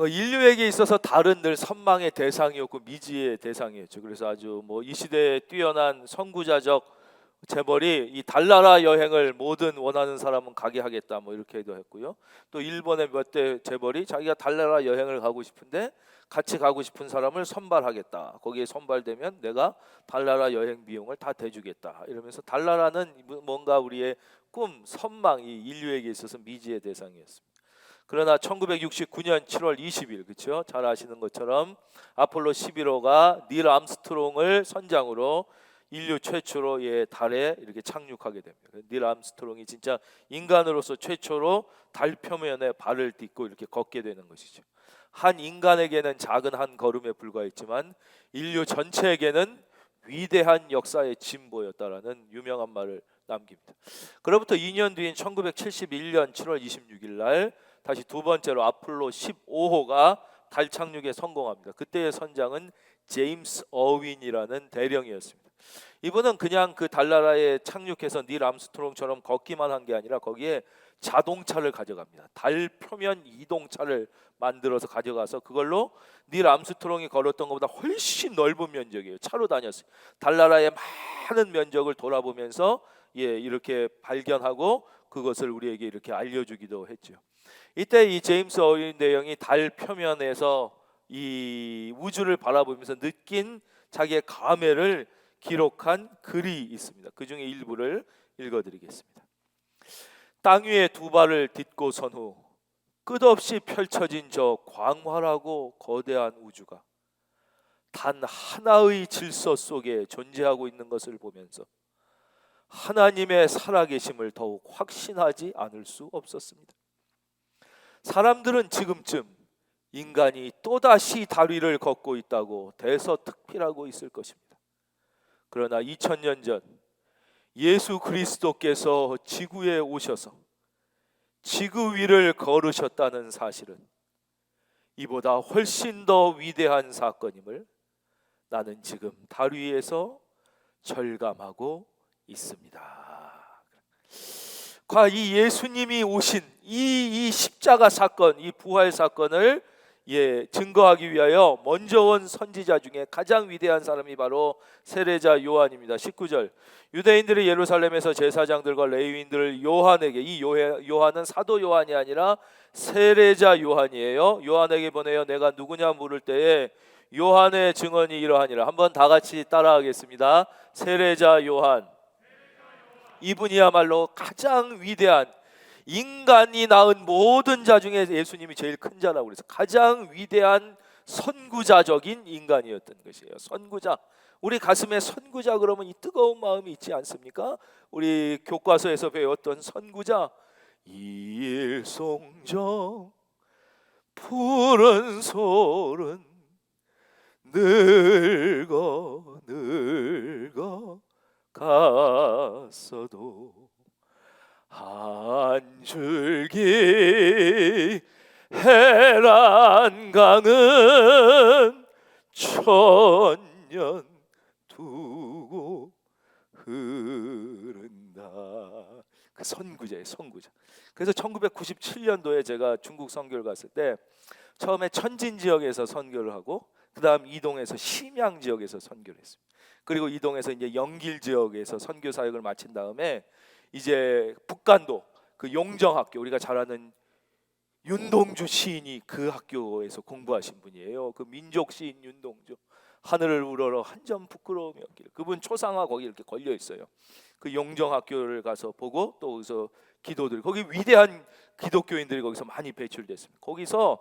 인류에게 있어서 달은 늘 선망의 대상이었고 미지의 대상이었죠. 그래서 아주 이 시대에 뛰어난 선구자적 재벌이 이 달나라 여행을 모든 원하는 사람은 가게 하겠다 이렇게도 했고요. 또 일본의 몇 대 재벌이 자기가 달나라 여행을 가고 싶은데 같이 가고 싶은 사람을 선발하겠다. 거기에 선발되면 내가 달나라 여행 비용을 다 대주겠다. 이러면서 달나라는 뭔가 우리의 꿈, 선망, 이 인류에게 있어서 미지의 대상이었습니다. 그러나 1969년 7월 20일, 그렇죠? 잘 아시는 것처럼 아폴로 11호가 닐 암스트롱을 선장으로 인류 최초로 달에 이렇게 착륙하게 됩니다. 닐 암스트롱이 진짜 인간으로서 최초로 달 표면에 발을 딛고 이렇게 걷게 되는 것이죠. 한 인간에게는 작은 한 걸음에 불과했지만 인류 전체에게는 위대한 역사의 진보였다라는 유명한 말을 남깁니다. 그로부터 2년 뒤인 1971년 7월 26일 날 다시 두 번째로 아폴로 15호가 달 착륙에 성공합니다. 그때의 선장은 제임스 어윈이라는 대령이었습니다. 이분은 그냥 그 달나라에 착륙해서 닐 암스트롱처럼 걷기만 한 게 아니라 거기에 자동차를 가져갑니다. 달 표면 이동차를 만들어서 가져가서 그걸로 닐 암스트롱이 걸었던 것보다 훨씬 넓은 면적이에요. 차로 다녔어요. 달나라의 많은 면적을 돌아보면서 이렇게 발견하고 그것을 우리에게 이렇게 알려주기도 했죠. 이때 이 제임스 어윈 대령이 달 표면에서 이 우주를 바라보면서 느낀 자기의 감회를 기록한 글이 있습니다. 그 중에 일부를 읽어드리겠습니다. 땅 위에 두 발을 딛고 선 후 끝없이 펼쳐진 저 광활하고 거대한 우주가 단 하나의 질서 속에 존재하고 있는 것을 보면서 하나님의 살아계심을 더욱 확신하지 않을 수 없었습니다. 사람들은 지금쯤 인간이 또다시 달 위를 걷고 있다고 대서특필하고 있을 것입니다. 그러나 2000년 전 예수 그리스도께서 지구에 오셔서 지구 위를 걸으셨다는 사실은 이보다 훨씬 더 위대한 사건임을 나는 지금 달 위에서 절감하고 있습니다. 이 예수님이 오신 이 십자가 사건, 이 부활 사건을 증거하기 위하여 먼저 온 선지자 중에 가장 위대한 사람이 바로 세례자 요한입니다. 19절 유대인들이 예루살렘에서 제사장들과 레위인들을 요한에게, 이 요한은 사도 요한이 아니라 세례자 요한이에요. 요한에게 보내어 내가 누구냐 물을 때에 요한의 증언이 이러하니라. 한번 다 같이 따라하겠습니다. 세례자 요한. 이분이야말로 가장 위대한, 인간이 낳은 모든 자 중에 예수님이 제일 큰 자라고 그래서 가장 위대한 선구자적인 인간이었던 것이에요. 선구자. 우리 가슴에 선구자 그러면 이 뜨거운 마음이 있지 않습니까? 우리 교과서에서 배웠던 선구자. 일송정 푸른 소른 늙어 갔어도 한 줄기 해란강은 천년 두고 흐른다. 그 선구자예요, 선구자. 그래서 1997년도에 제가 중국 선교를 갔을 때 처음에 천진 지역에서 선교를 하고 그 다음 이동해서 심양 지역에서 선교를 했습니다. 그리고 이동해서 이제 영길 지역에서 선교 사역을 마친 다음에 이제 북간도 그 용정학교, 우리가 잘 아는 윤동주 시인이 그 학교에서 공부하신 분이에요. 그 민족 시인 윤동주. 하늘을 우러러 한 점 부끄러움이 없기를. 그분 초상화 거기 이렇게 걸려 있어요. 그 용정학교를 가서 보고 또 거기서 기도들, 거기 위대한 기독교인들이 거기서 많이 배출됐습니다. 거기서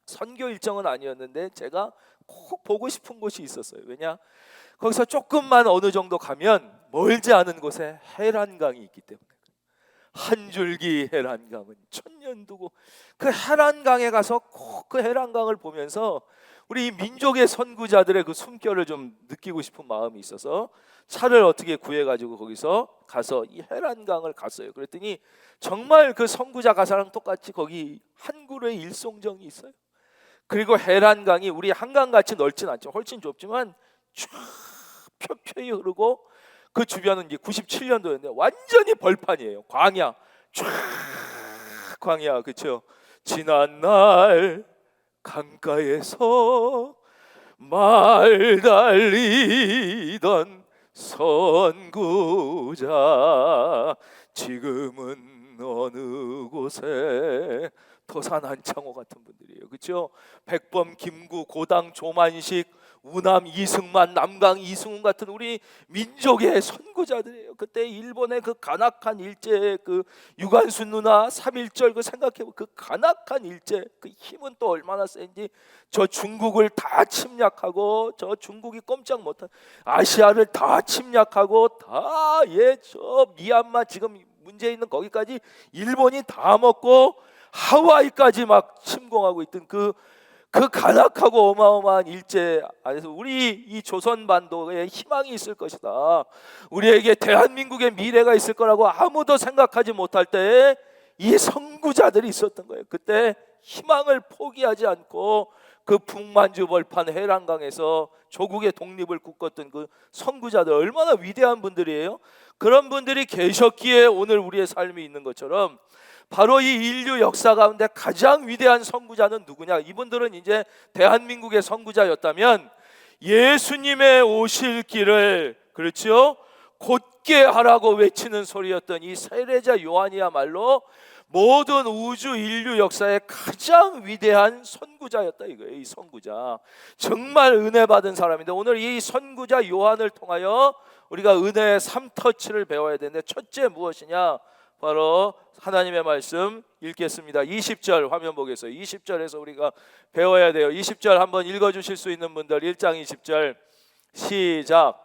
선교 일정은 아니었는데 제가 꼭 보고 싶은 곳이 있었어요. 왜냐? 거기서 조금만 어느 정도 가면 멀지 않은 곳에 해란강이 있기 때문에. 한 줄기 해란강은 천년 두고, 그 해란강에 가서 꼭 그 해란강을 보면서 우리 민족의 선구자들의 그 숨결을 좀 느끼고 싶은 마음이 있어서 차를 어떻게 구해가지고 거기서 가서 이 해란강을 갔어요. 그랬더니 정말 그 선구자 가사랑 똑같이 거기 한 그루의 일송정이 있어요. 그리고 해란강이 우리 한강같이 넓진 않죠. 훨씬 좁지만 쫙 펴펴이 흐르고 그 주변은 이제 97년도였는데 완전히 벌판이에요. 광야, 쫙 광야, 그렇죠? 지난 날 강가에서 말 달리던 선구자 지금은 어느 곳에. 도산 안창호 같은 분들이에요. 그렇죠? 백범, 김구, 고당, 조만식, 우남, 이승만, 남강, 이승훈 같은 우리 민족의 선구자들이에요. 그때 일본의 그 간악한 일제, 그 유관순 누나 3.1절 그 생각해보면 그 간악한 일제 그 힘은 또 얼마나 센지. 저 중국을 다 침략하고, 저 중국이 꼼짝 못한 아시아를 다 침략하고, 다 저 미얀마 지금 문제 있는 거기까지 일본이 다 먹고 하와이까지 막 침공하고 있던 그 간악하고 어마어마한 일제 안에서 우리 이 조선반도에 희망이 있을 것이다, 우리에게 대한민국의 미래가 있을 거라고 아무도 생각하지 못할 때에 이 선구자들이 있었던 거예요. 그때 희망을 포기하지 않고 그 북만주 벌판 해란강에서 조국의 독립을 꿈꿨던 그 선구자들, 얼마나 위대한 분들이에요. 그런 분들이 계셨기에 오늘 우리의 삶이 있는 것처럼 바로 이 인류 역사 가운데 가장 위대한 선구자는 누구냐? 이분들은 이제 대한민국의 선구자였다면 예수님의 오실 길을, 그렇죠? 곧게 하라고 외치는 소리였던 이 세례자 요한이야말로 모든 우주 인류 역사의 가장 위대한 선구자였다 이거예요. 이 선구자 정말 은혜 받은 사람인데, 오늘 이 선구자 요한을 통하여 우리가 은혜의 3터치를 배워야 되는데, 첫째 무엇이냐? 바로 하나님의 말씀 읽겠습니다. 20절 화면 보겠어요. 20절에서 우리가 배워야 돼요. 20절 한번 읽어주실 수 있는 분들, 1장 20절 시작.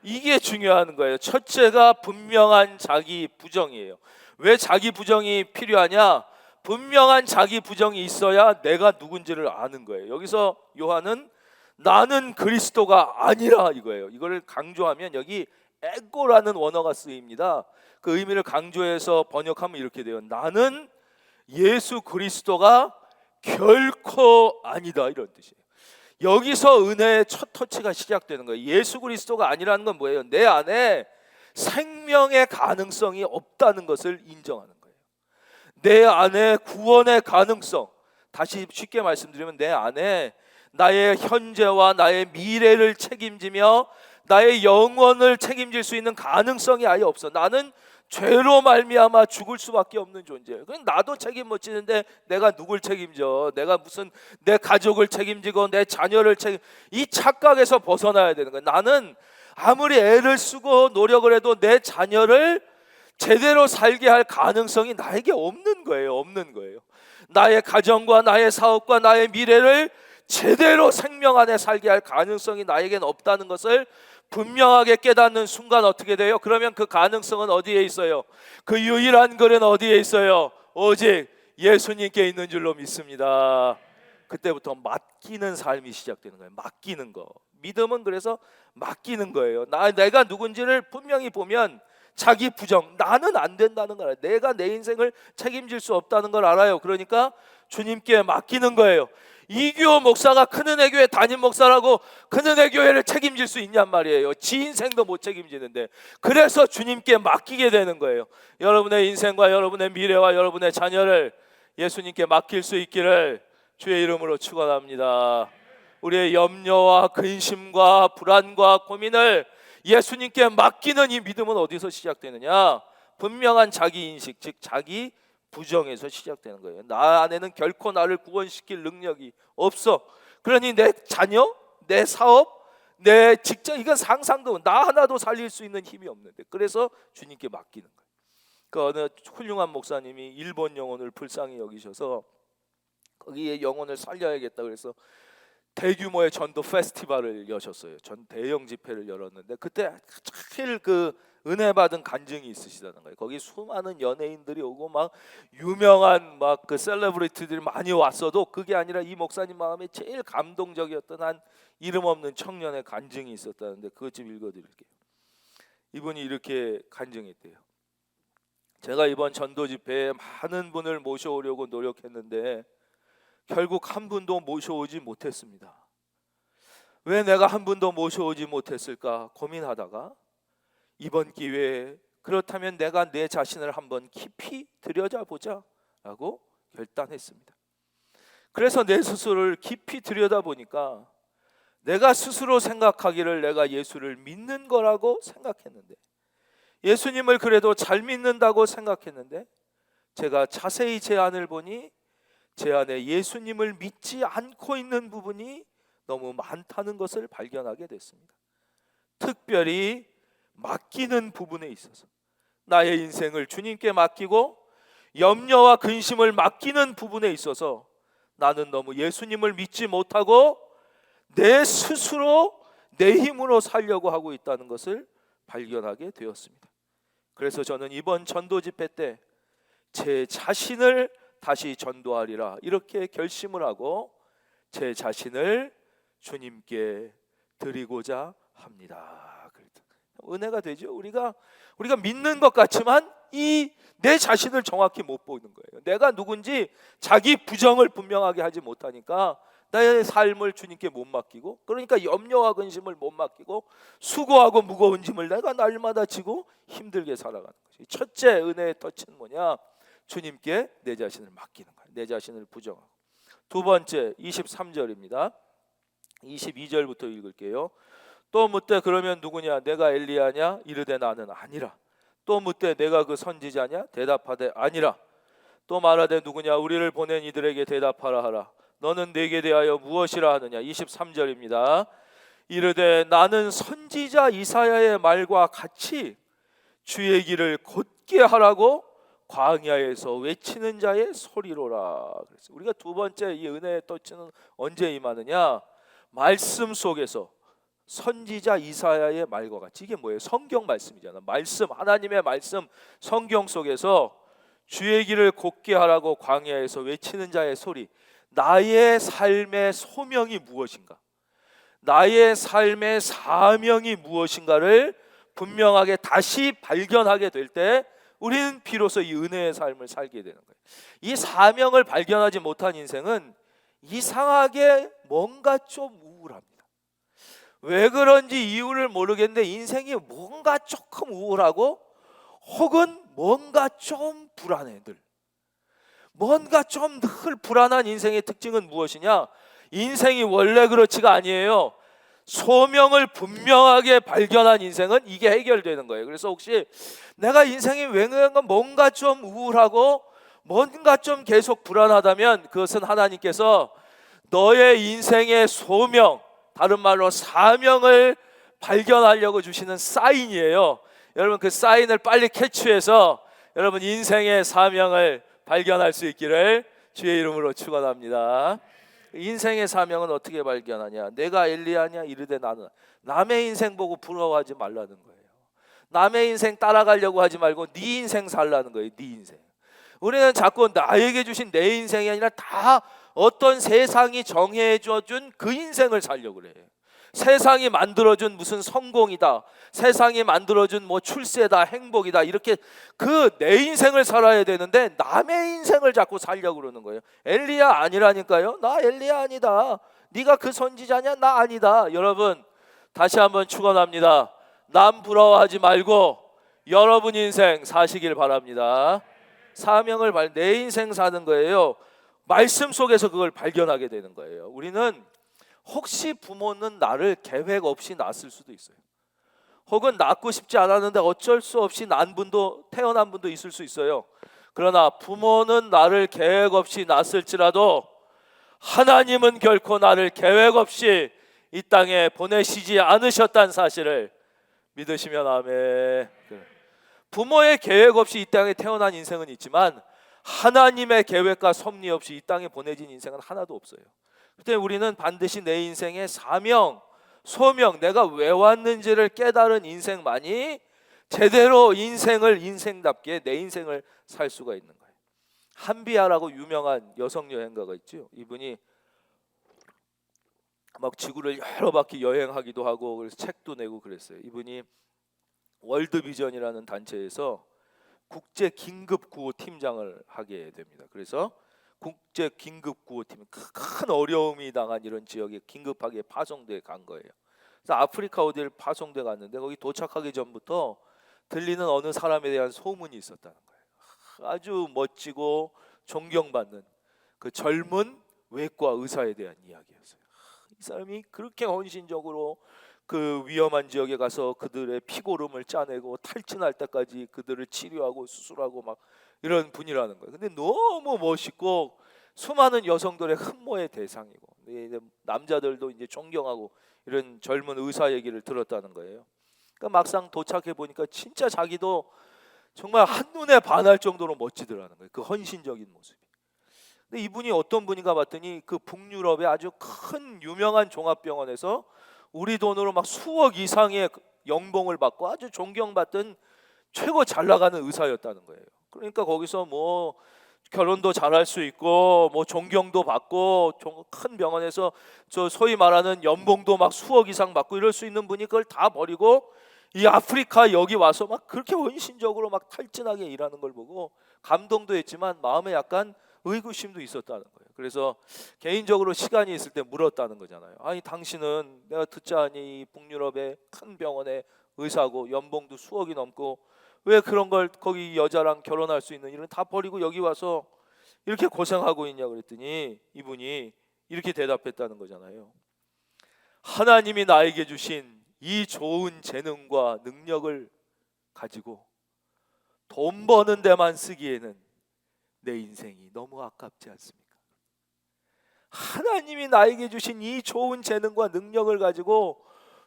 이게 중요한 거예요. 첫째가 분명한 자기 부정이에요. 왜 자기 부정이 필요하냐? 분명한 자기 부정이 있어야 내가 누군지를 아는 거예요. 여기서 요한은 나는 그리스도가 아니라 이거예요. 이거를 강조하면 여기 에고라는 원어가 쓰입니다. 그 의미를 강조해서 번역하면 이렇게 돼요. 나는 예수 그리스도가 결코 아니다, 이런 뜻이에요. 여기서 은혜의 첫 터치가 시작되는 거예요. 예수 그리스도가 아니라는 건 뭐예요? 내 안에 생명의 가능성이 없다는 것을 인정하는 거예요. 내 안에 구원의 가능성, 다시 쉽게 말씀드리면 내 안에 나의 현재와 나의 미래를 책임지며 나의 영원을 책임질 수 있는 가능성이 아예 없어. 나는 죄로 말미암아 죽을 수밖에 없는 존재예요. 그럼 나도 책임 못 지는데 내가 누굴 책임져? 내가 무슨 내 가족을 책임지고 내 자녀를 이 착각에서 벗어나야 되는 거예요. 나는 아무리 애를 쓰고 노력을 해도 내 자녀를 제대로 살게 할 가능성이 나에게 없는 거예요. 없는 거예요. 나의 가정과 나의 사업과 나의 미래를 제대로 생명 안에 살게 할 가능성이 나에겐 없다는 것을 분명하게 깨닫는 순간 어떻게 돼요? 그러면 그 가능성은 어디에 있어요? 그 유일한 글은 어디에 있어요? 오직 예수님께 있는 줄로 믿습니다. 그때부터 맡기는 삶이 시작되는 거예요. 맡기는 거. 믿음은 그래서 맡기는 거예요. 내가 누군지를 분명히 보면 자기 부정, 나는 안 된다는 걸 알아요. 내가 내 인생을 책임질 수 없다는 걸 알아요. 그러니까 주님께 맡기는 거예요. 이규호 목사가 큰은혜교회 담임 목사라고 큰은혜교회를 책임질 수 있냔 말이에요. 지 인생도 못 책임지는데. 그래서 주님께 맡기게 되는 거예요. 여러분의 인생과 여러분의 미래와 여러분의 자녀를 예수님께 맡길 수 있기를 주의 이름으로 축원합니다. 우리의 염려와 근심과 불안과 고민을 예수님께 맡기는 이 믿음은 어디서 시작되느냐? 분명한 자기 인식, 즉 자기 부정에서 시작되는 거예요. 나 안에는 결코 나를 구원시킬 능력이 없어. 그러니 내 자녀, 내 사업, 내 직장, 이건 상상도, 나 하나도 살릴 수 있는 힘이 없는데, 그래서 주님께 맡기는 거예요. 그 어느 훌륭한 목사님이 일본 영혼을 불쌍히 여기셔서 거기에 영혼을 살려야겠다 그래서 대규모의 전도 페스티벌을 여셨어요. 전 대형 집회를 열었는데 그때 제일 그 은혜 받은 간증이 있으시다는 거예요. 거기 수많은 연예인들이 오고 막 유명한 막 그 셀레브리티들이 많이 왔어도 그게 아니라 이 목사님 마음에 제일 감동적이었던 한 이름 없는 청년의 간증이 있었다는데 그것 좀 읽어드릴게요. 이분이 이렇게 간증했대요. 제가 이번 전도 집회에 많은 분을 모셔오려고 노력했는데 결국 한 분도 모셔오지 못했습니다. 왜 내가 한 분도 모셔오지 못했을까 고민하다가 이번 기회에 그렇다면 내가 내 자신을 한번 깊이 들여다보자 라고 결단했습니다. 그래서 내 스스로를 깊이 들여다보니까 내가 스스로 생각하기를 내가 예수를 믿는 거라고 생각했는데, 예수님을 그래도 잘 믿는다고 생각했는데, 제가 자세히 제 안을 보니 제 안에 예수님을 믿지 않고 있는 부분이 너무 많다는 것을 발견하게 됐습니다. 특별히 맡기는 부분에 있어서 나의 인생을 주님께 맡기고 염려와 근심을 맡기는 부분에 있어서 나는 너무 예수님을 믿지 못하고 내 스스로 내 힘으로 살려고 하고 있다는 것을 발견하게 되었습니다. 그래서 저는 이번 전도 집회 때 제 자신을 다시 전도하리라 이렇게 결심을 하고 제 자신을 주님께 드리고자 합니다. 은혜가 되죠. 우리가 믿는 것 같지만 이 내 자신을 정확히 못 보는 거예요. 내가 누군지 자기 부정을 분명하게 하지 못하니까 나의 삶을 주님께 못 맡기고, 그러니까 염려와 근심을 못 맡기고 수고하고 무거운 짐을 내가 날마다 지고 힘들게 살아가는 거지. 첫째 은혜의 터치는 뭐냐? 주님께 내 자신을 맡기는 거예요. 내 자신을 부정하고. 두 번째 23절입니다. 22절부터 읽을게요. 또 묻되 그러면 누구냐? 내가 엘리야냐? 이르되 나는 아니라. 또 묻되 내가 그 선지자냐? 대답하되 아니라. 또 말하되 누구냐? 우리를 보낸 이들에게 대답하라 하라. 너는 내게 대하여 무엇이라 하느냐? 23절입니다. 이르되 나는 선지자 이사야의 말과 같이 주의 길을 곧게 하라고 광야에서 외치는 자의 소리로라. 그래서 우리가 두 번째 이 은혜의 터치는 언제 임하느냐? 말씀 속에서 선지자 이사야의 말과 같이. 이게 뭐예요? 성경 말씀이잖아. 말씀, 하나님의 말씀, 성경 속에서 주의 길을 곧게 하라고 광야에서 외치는 자의 소리. 나의 삶의 소명이 무엇인가? 나의 삶의 사명이 무엇인가를 분명하게 다시 발견하게 될 때 우리는 비로소 이 은혜의 삶을 살게 되는 거예요. 이 사명을 발견하지 못한 인생은 이상하게 뭔가 좀 우울합니다. 왜 그런지 이유를 모르겠는데 인생이 뭔가 조금 우울하고 혹은 뭔가 좀 불안해. 늘 뭔가 좀 늘 불안한 인생의 특징은 무엇이냐? 인생이 원래 그렇지가 아니에요. 소명을 분명하게 발견한 인생은 이게 해결되는 거예요. 그래서 혹시 내가 인생이 왜 뭔가 좀 우울하고 뭔가 좀 계속 불안하다면 그것은 하나님께서 너의 인생의 소명, 다른 말로 사명을 발견하려고 주시는 사인이에요. 여러분 그 사인을 빨리 캐치해서 여러분 인생의 사명을 발견할 수 있기를 주의 이름으로 축원합니다. 인생의 사명은 어떻게 발견하냐? 내가 엘리야냐? 이르되 나는. 남의 인생 보고 부러워하지 말라는 거예요. 남의 인생 따라가려고 하지 말고 네 인생 살라는 거예요. 네 인생. 우리는 자꾸 나에게 주신 내 인생이 아니라 다 어떤 세상이 정해준 그 인생을 살려고 그래요. 세상이 만들어준 무슨 성공이다, 세상이 만들어준 뭐 출세다, 행복이다, 이렇게 그 내 인생을 살아야 되는데 남의 인생을 자꾸 살려고 그러는 거예요. 엘리야 아니라니까요. 나 엘리야 아니다. 네가 그 선지자냐? 나 아니다. 여러분 다시 한번 축원합니다. 남 부러워하지 말고 여러분 인생 사시길 바랍니다. 사명을 내 인생 사는 거예요. 말씀 속에서 그걸 발견하게 되는 거예요. 우리는 혹시 부모는 나를 계획 없이 낳았을 수도 있어요. 혹은 낳고 싶지 않았는데 어쩔 수 없이 태어난 분도 있을 수 있어요. 그러나 부모는 나를 계획 없이 낳았을지라도 하나님은 결코 나를 계획 없이 이 땅에 보내시지 않으셨다는 사실을 믿으시면 아멘. 부모의 계획 없이 이 땅에 태어난 인생은 있지만 하나님의 계획과 섭리 없이 이 땅에 보내진 인생은 하나도 없어요. 그때 우리는 반드시 내 인생의 사명, 소명, 내가 왜 왔는지를 깨달은 인생만이 제대로 인생답게 내 인생을 살 수가 있는 거예요. 한비아라고 유명한 여성 여행가가 있죠. 이분이 막 지구를 여러 바퀴 여행하기도 하고 그래서 책도 내고 그랬어요. 이분이 월드비전이라는 단체에서 국제 긴급 구호 팀장을 하게 됩니다. 그래서 국제 긴급 구호팀, 큰 어려움이 당한 이런 지역에 긴급하게 파송돼 간 거예요. 그래서 아프리카 어디를 파송돼 갔는데 거기 도착하기 전부터 들리는 어느 사람에 대한 소문이 있었다는 거예요. 아주 멋지고 존경받는 그 젊은 외과 의사에 대한 이야기였어요. 이 사람이 그렇게 헌신적으로 그 위험한 지역에 가서 그들의 피고름을 짜내고 탈진할 때까지 그들을 치료하고 수술하고 막 이런 분이라는 거예요. 근데 너무 멋있고 수많은 여성들의 흠모의 대상이고 이제 남자들도 이제 존경하고 이런 젊은 의사 얘기를 들었다는 거예요. 그러니까 막상 도착해 보니까 진짜 자기도 정말 한눈에 반할 정도로 멋지더라는 거예요. 그 헌신적인 모습이. 근데 이분이 어떤 분인가 봤더니 그 북유럽의 아주 큰 유명한 종합병원에서 우리 돈으로 막 수억 이상의 연봉을 받고 아주 존경받던 최고 잘 나가는 의사였다는 거예요. 그러니까 거기서 뭐 결혼도 잘할 수 있고 뭐 존경도 받고 큰 병원에서 저 소위 말하는 연봉도 막 수억 이상 받고 이럴 수 있는 분이 그걸 다 버리고 이 아프리카 여기 와서 막 그렇게 헌신적으로 막 탈진하게 일하는 걸 보고 감동도 했지만 마음에 약간 의구심도 있었다는 거예요. 그래서 개인적으로 시간이 있을 때 물었다는 거잖아요. 아니 당신은 내가 듣자하니 북유럽의 큰 병원의 의사고 연봉도 수억이 넘고 왜 그런 걸 거기 여자랑 결혼할 수 있는 일은 다 버리고 여기 와서 이렇게 고생하고 있냐 그랬더니 이분이 이렇게 대답했다는 거잖아요. 하나님이 나에게 주신 이 좋은 재능과 능력을 가지고 돈 버는 데만 쓰기에는 내 인생이 너무 아깝지 않습니까? 하나님이 나에게 주신 이 좋은 재능과 능력을 가지고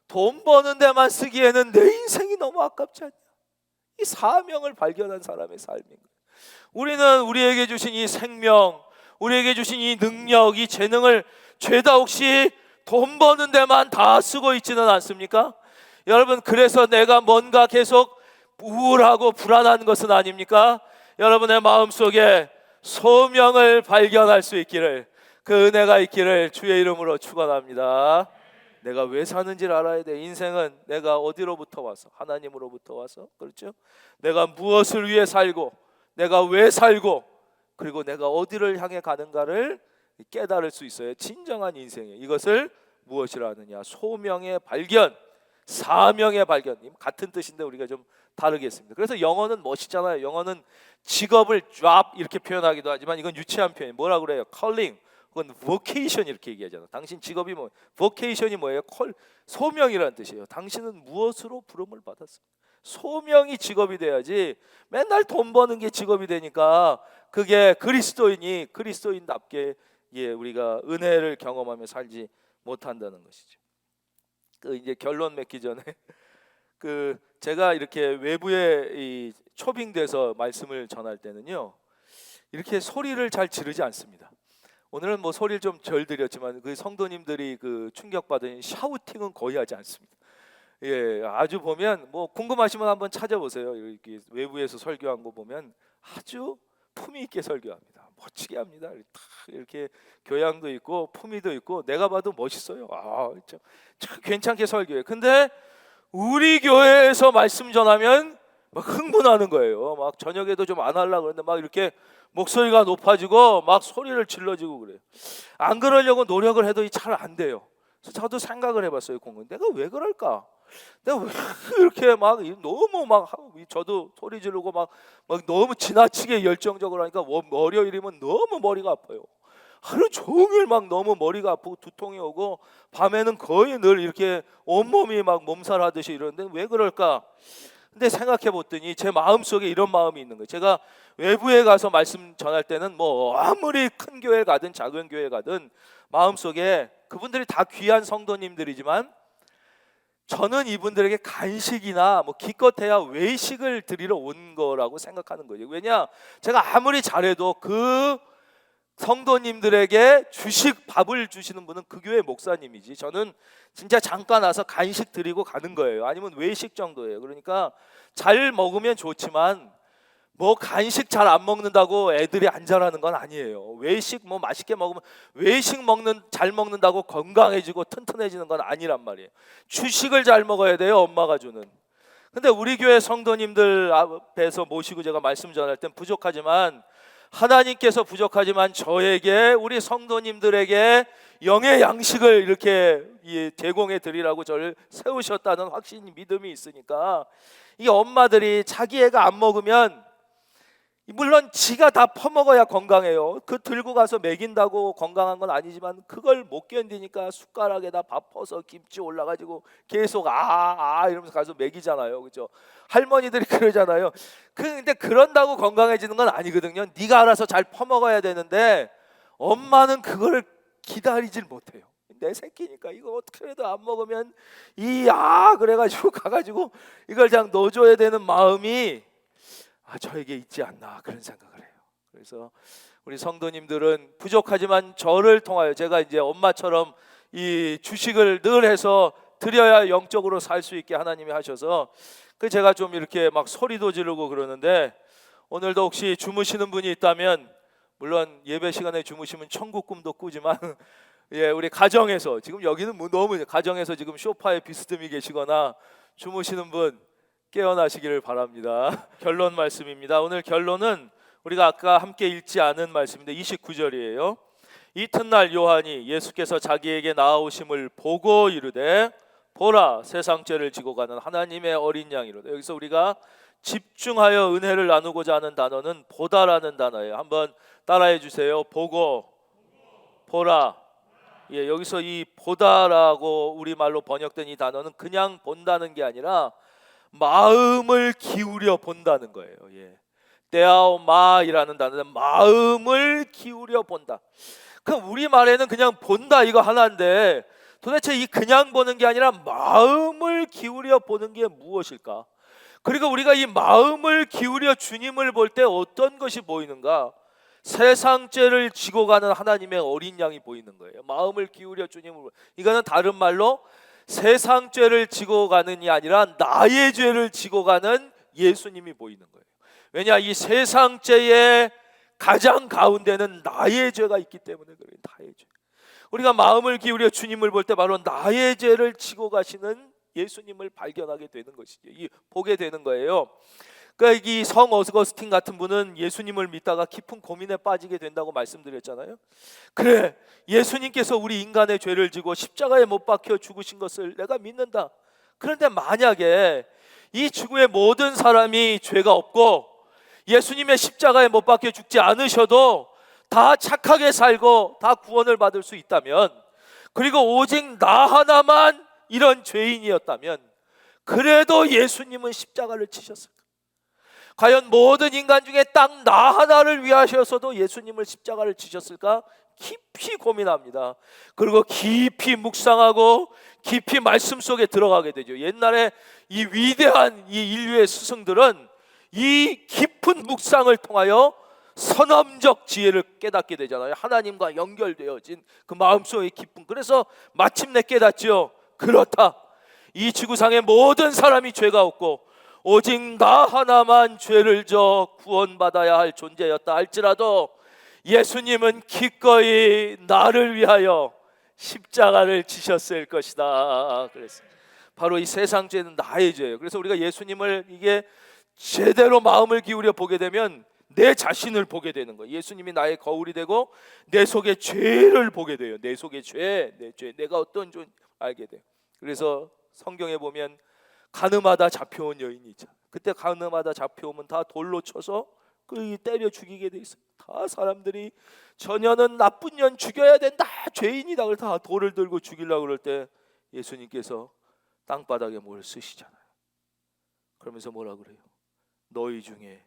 돈 버는 데만 쓰기에는 내 인생이 너무 아깝지 않냐? 이 사명을 발견한 사람의 삶인 거예요. 우리는 우리에게 주신 이 생명, 우리에게 주신 이 능력, 이 재능을 죄다 혹시 돈 버는 데만 다 쓰고 있지는 않습니까? 여러분, 그래서 내가 뭔가 계속 우울하고 불안한 것은 아닙니까? 여러분의 마음속에 소명을 발견할 수 있기를, 그 은혜가 있기를 주의 이름으로 축원합니다. 내가 왜 사는지를 알아야 돼. 인생은 내가 어디로부터 와서, 하나님으로부터 와서, 그렇죠? 내가 무엇을 위해 살고, 내가 왜 살고, 그리고 내가 어디를 향해 가는가를 깨달을 수 있어요. 진정한 인생이에요. 이것을 무엇이라 하느냐? 소명의 발견, 사명의 발견. 같은 뜻인데 우리가 좀 다르겠습니다. 그래서 영어는 멋있잖아요. 영어는 직업을 job 이렇게 표현하기도 하지만 이건 유치한 표현. 뭐라 그래요? calling, 그건 vocation 이렇게 얘기하잖아. 당신 직업이 뭐, vocation이 뭐예요? 소명이라는 뜻이에요. 당신은 무엇으로 부름을 받았습니까? 소명이 직업이 돼야지 맨날 돈 버는 게 직업이 되니까 그게 그리스도인답게 우리가 은혜를 경험하며 살지 못한다는 것이죠. 그 이제 결론 맺기 전에 제가 이렇게 외부에 이 초빙돼서 말씀을 전할 때는요, 이렇게 소리를 잘 지르지 않습니다. 오늘은 뭐 소리를 좀 덜 드렸지만 그 성도님들이 그 충격받은 샤우팅은 거의 하지 않습니다. 아주 보면 뭐 궁금하시면 한번 찾아보세요. 이렇게 외부에서 설교한 거 보면 아주 품위 있게 설교합니다. 멋지게 합니다. 이렇게 교양도 있고 품위도 있고 내가 봐도 멋있어요. 참 괜찮게 설교해요. 근데 우리 교회에서 말씀 전하면 막 흥분하는 거예요. 막 저녁에도 좀 안 하려고 그러는데 막 이렇게 목소리가 높아지고 막 소리를 질러지고 그래요. 안 그러려고 노력을 해도 잘 안 돼요. 그래서 저도 생각을 해봤어요. 내가 왜 그럴까? 내가 왜 이렇게 막 너무 막 저도 소리 지르고 막 너무 지나치게 열정적으로 하니까 월요일이면 너무 머리가 아파요. 하루 종일 막 너무 머리가 아프고 두통이 오고 밤에는 거의 늘 이렇게 온몸이 막 몸살하듯이 이러는데 왜 그럴까? 근데 생각해 봤더니 제 마음속에 이런 마음이 있는 거예요. 제가 외부에 가서 말씀 전할 때는 뭐 아무리 큰 교회 가든 작은 교회 가든 마음속에 그분들이 다 귀한 성도님들이지만 저는 이분들에게 간식이나 뭐 기껏해야 외식을 드리러 온 거라고 생각하는 거예요. 왜냐? 제가 아무리 잘해도 그 성도님들에게 밥을 주시는 분은 그 교회 목사님이지 저는 진짜 잠깐 와서 간식 드리고 가는 거예요. 아니면 외식 정도예요. 그러니까 잘 먹으면 좋지만 뭐 간식 잘 안 먹는다고 애들이 안 자라는 건 아니에요. 외식 뭐 맛있게 먹으면 잘 먹는다고 건강해지고 튼튼해지는 건 아니란 말이에요. 주식을 잘 먹어야 돼요. 엄마가 주는. 근데 우리 교회 성도님들 앞에서 모시고 제가 말씀 전할 땐 부족하지만 하나님께서 부족하지만 저에게, 우리 성도님들에게 영의 양식을 이렇게 제공해 드리라고 저를 세우셨다는 확신, 믿음이 있으니까 이 엄마들이 자기 애가 안 먹으면, 물론 지가 다 퍼먹어야 건강해요. 그 들고 가서 먹인다고 건강한 건 아니지만 그걸 못 견디니까 숟가락에다 밥 퍼서 김치 올라가지고 계속 이러면서 가서 먹이잖아요. 그죠? 할머니들이 그러잖아요. 근데 그런다고 건강해지는 건 아니거든요. 네가 알아서 잘 퍼먹어야 되는데 엄마는 그걸 기다리질 못해요. 내 새끼니까 이거 어떻게 해도 안 먹으면 그래가지고 가가지고 이걸 그냥 넣어줘야 되는 마음이 저에게 있지 않나, 그런 생각을 해요. 그래서 우리 성도님들은 부족하지만 저를 통하여, 제가 이제 엄마처럼 이 주식을 늘 해서 드려야 영적으로 살 수 있게 하나님이 하셔서 제가 좀 이렇게 막 소리도 지르고 그러는데, 오늘도 혹시 주무시는 분이 있다면, 물론 예배 시간에 주무시면 천국 꿈도 꾸지만 우리 가정에서, 지금 여기는 너무 가정에서 지금 소파에 비스듬히 계시거나 주무시는 분 깨어나시기를 바랍니다. 결론 말씀입니다. 오늘 결론은 우리가 아까 함께 읽지 않은 말씀인데 29절이에요. 이튿날 요한이 예수께서 자기에게 나아오심을 보고 이르되 보라, 세상 죄를 지고 가는 하나님의 어린 양이로다. 여기서 우리가 집중하여 은혜를 나누고자 하는 단어는 보다라는 단어예요. 한번 따라해 주세요. 보고, 보라. 여기서 이 보다라고 우리말로 번역된 이 단어는 그냥 본다는 게 아니라 마음을 기울여 본다는 거예요. 데아오마이라는 단어는 마음을 기울여 본다. 그럼 우리말에는 그냥 본다 이거 하나인데, 도대체 이 그냥 보는 게 아니라 마음을 기울여 보는 게 무엇일까? 그리고 우리가 이 마음을 기울여 주님을 볼 때 어떤 것이 보이는가? 세상 죄를 지고 가는 하나님의 어린 양이 보이는 거예요. 마음을 기울여 주님을 볼 때, 이거는 다른 말로 세상 죄를 지고 가는이 아니라 나의 죄를 지고 가는 예수님이 보이는 거예요. 왜냐, 이 세상 죄의 가장 가운데는 나의 죄가 있기 때문에 그래요. 나의 죄. 우리가 마음을 기울여 주님을 볼 때 바로 나의 죄를 지고 가시는 예수님을 발견하게 되는 것이죠. 보게 되는 거예요. 그러니까 이 성 어거스틴 같은 분은 예수님을 믿다가 깊은 고민에 빠지게 된다고 말씀드렸잖아요. 그래, 예수님께서 우리 인간의 죄를 지고 십자가에 못 박혀 죽으신 것을 내가 믿는다. 그런데 만약에 이 지구의 모든 사람이 죄가 없고 예수님의 십자가에 못 박혀 죽지 않으셔도 다 착하게 살고 다 구원을 받을 수 있다면, 그리고 오직 나 하나만 이런 죄인이었다면, 그래도 예수님은 십자가를 치셨을까? 과연 모든 인간 중에 딱 나 하나를 위하셔서도 예수님을 십자가를 치셨을까? 깊이 고민합니다. 그리고 깊이 묵상하고 깊이 말씀 속에 들어가게 되죠. 옛날에 이 위대한 이 인류의 스승들은 이 깊은 묵상을 통하여 선함적 지혜를 깨닫게 되잖아요. 하나님과 연결되어진 그 마음속의 깊은. 그래서 마침내 깨닫죠. 그렇다, 이 지구상의 모든 사람이 죄가 없고 오직 나 하나만 죄를 져 구원받아야 할 존재였다 할지라도 예수님은 기꺼이 나를 위하여 십자가를 지셨을 것이다. 그래서 바로 이 세상 죄는 나의 죄예요. 그래서 우리가 예수님을 이게 제대로 마음을 기울여 보게 되면 내 자신을 보게 되는 거예요. 예수님이 나의 거울이 되고 내 속의 죄를 보게 돼요. 내 속의 죄, 내 죄, 내가 어떤 존재 알게 돼요. 그래서 성경에 보면 가늠하다 잡혀온 여인이 있잖아요. 그때 가늠하다 잡혀오면 다 돌로 쳐서 때려 죽이게 돼 있어요. 다 사람들이 저녀는 나쁜 년 죽여야 된다, 죄인이다, 그걸 다 돌을 들고 죽이려고 그럴 때 예수님께서 땅바닥에 뭘 쓰시잖아요. 그러면서 뭐라 그래요? 너희 중에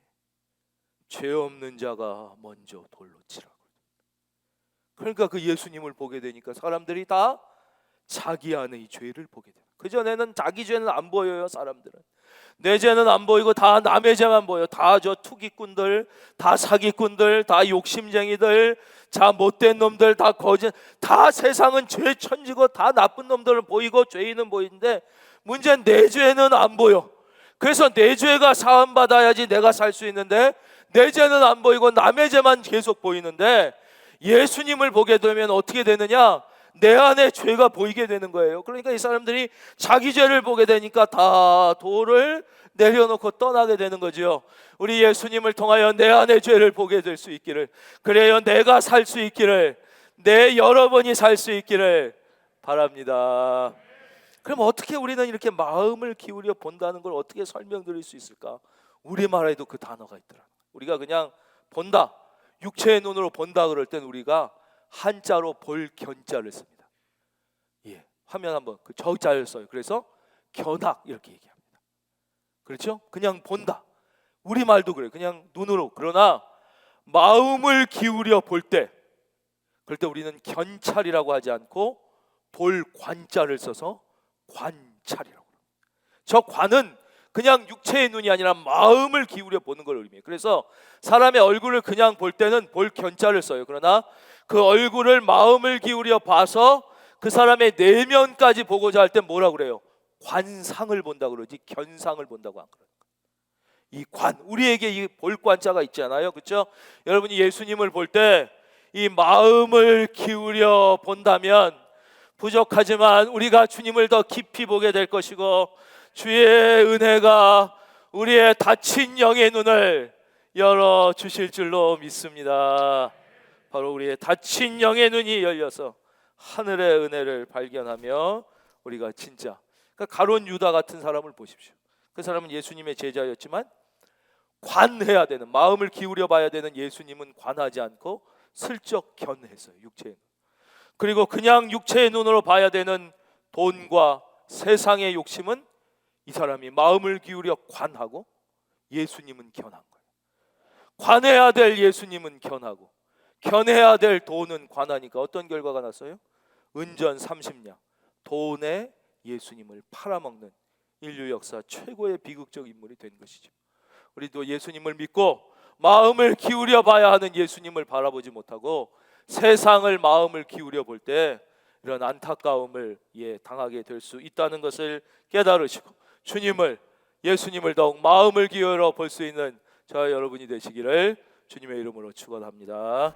죄 없는 자가 먼저 돌로 치라고. 그러니까 그 예수님을 보게 되니까 사람들이 다 자기 안의 죄를 보게 돼요. 그전에는 자기 죄는 안 보여요. 사람들은 내 죄는 안 보이고 다 남의 죄만 보여. 다 저 투기꾼들, 다 사기꾼들, 다 욕심쟁이들, 다 못된 놈들, 다 거짓, 다 세상은 죄 천지고 다 나쁜 놈들은 보이고 죄인은 보이는데 문제는 내 죄는 안 보여. 그래서 내 죄가 사함받아야지 내가 살 수 있는데 내 죄는 안 보이고 남의 죄만 계속 보이는데, 예수님을 보게 되면 어떻게 되느냐? 내 안에 죄가 보이게 되는 거예요. 그러니까 이 사람들이 자기 죄를 보게 되니까 다 돌을 내려놓고 떠나게 되는 거죠. 우리 예수님을 통하여 내 안에 죄를 보게 될 수 있기를, 그래야 내가 살 수 있기를, 내 여러분이 살 수 있기를 바랍니다. 그럼 어떻게 우리는 이렇게 마음을 기울여 본다는 걸 어떻게 설명드릴 수 있을까? 우리말에도 그 단어가 있더라. 우리가 그냥 본다, 육체의 눈으로 본다 그럴 땐 우리가 한자로 볼 견자를 씁니다. 예, 화면 한번 그 저자를 써요. 그래서 견학 이렇게 얘기합니다. 그렇죠? 그냥 본다. 우리말도 그래요. 그냥 눈으로. 그러나 마음을 기울여 볼 때, 그럴 때 우리는 견찰이라고 하지 않고 볼 관자를 써서 관찰이라고 합니다. 저 관은 그냥 육체의 눈이 아니라 마음을 기울여 보는 걸 의미해요. 그래서 사람의 얼굴을 그냥 볼 때는 볼 견자를 써요. 그러나 그 얼굴을 마음을 기울여 봐서 그 사람의 내면까지 보고자 할 때 뭐라고 그래요? 관상을 본다 그러지 견상을 본다고 안 그래요. 이 관, 우리에게 이 볼관자가 있잖아요. 그렇죠? 여러분이 예수님을 볼 때 이 마음을 기울여 본다면 부족하지만 우리가 주님을 더 깊이 보게 될 것이고, 주의 은혜가 우리의 닫힌 영의 눈을 열어 주실 줄로 믿습니다. 바로 우리의 닫힌 영의 눈이 열려서 하늘의 은혜를 발견하며 우리가 진짜, 그러니까 가룟 유다 같은 사람을 보십시오. 그 사람은 예수님의 제자였지만 관해야 되는, 마음을 기울여 봐야 되는 예수님은 관하지 않고 슬쩍 견했어요. 육체의 눈. 그리고 그냥 육체의 눈으로 봐야 되는 돈과 세상의 욕심은 이 사람이 마음을 기울여 관하고 예수님은 견한 거예요. 관해야 될 예수님은 견하고 견해야 될 돈은 관하니까 어떤 결과가 났어요? 은전 30냥, 돈에 예수님을 팔아먹는 인류 역사 최고의 비극적 인물이 된 것이죠. 우리도 예수님을 믿고 마음을 기울여 봐야 하는 예수님을 바라보지 못하고 세상을 마음을 기울여 볼 때 이런 안타까움을 당하게 될 수 있다는 것을 깨달으시고 주님을, 예수님을 더욱 마음을 기울여 볼 수 있는 저와 여러분이 되시기를 주님의 이름으로 축원합니다.